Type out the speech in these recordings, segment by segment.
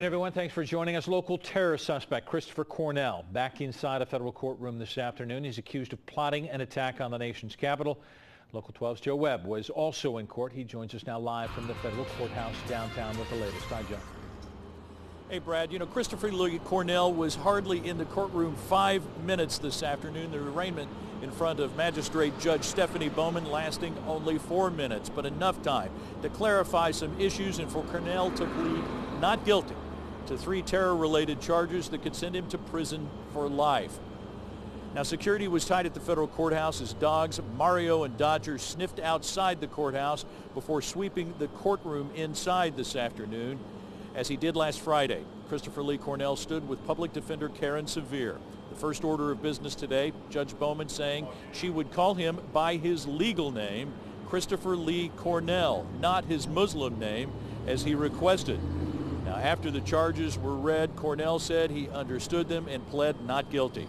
Everyone, thanks for joining us. Local terror suspect Christopher Cornell back inside a federal courtroom this afternoon. He's accused of plotting an attack on the nation's capital. Local 12's Joe Webb was also in court. He joins us now live from the federal courthouse downtown with the latest. Hi, Joe. Hey, Brad. You know, Christopher Lee Cornell was hardly in the courtroom 5 minutes this afternoon. The arraignment in front of Magistrate Judge Stephanie Bowman lasting only 4 minutes, but enough time to clarify some issues and for Cornell to plead not guilty to 3 terror-related charges that could send him to prison for life. Now, security was tight at the federal courthouse as dogs Mario and Dodger sniffed outside the courthouse before sweeping the courtroom inside this afternoon. As he did last Friday, Christopher Lee Cornell stood with Public Defender Karen Sevier. The first order of business today, Judge Bowman saying she would call him by his legal name, Christopher Lee Cornell, not his Muslim name, as he requested. Now, after the charges were read, Cornell said he understood them and pled not guilty.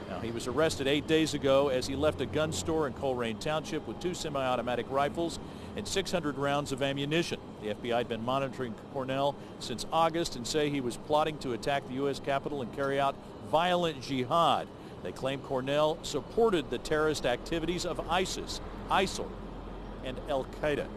Now, he was arrested 8 days ago as he left a gun store in Colerain Township with 2 semi-automatic rifles and 600 rounds of ammunition. The FBI had been monitoring Cornell since August and say he was plotting to attack the U.S. Capitol and carry out violent jihad. They claim Cornell supported the terrorist activities of ISIS, ISIL, and Al-Qaeda.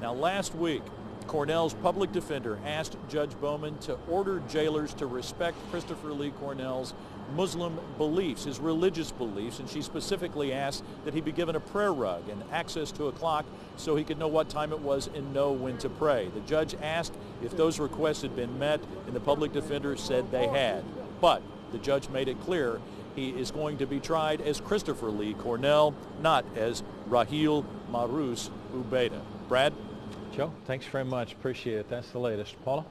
Now, last week, Cornell's public defender asked Judge Bowman to order jailers to respect Christopher Lee Cornell's Muslim beliefs, his religious beliefs, and she specifically asked that he be given a prayer rug and access to a clock so he could know what time it was and know when to pray. The judge asked if those requests had been met, and the public defender said they had. But the judge made it clear he is going to be tried as Christopher Lee Cornell, not as Raheel Marous Ubeda. Brad? Joe, thanks very much. Appreciate it. That's the latest. Paula?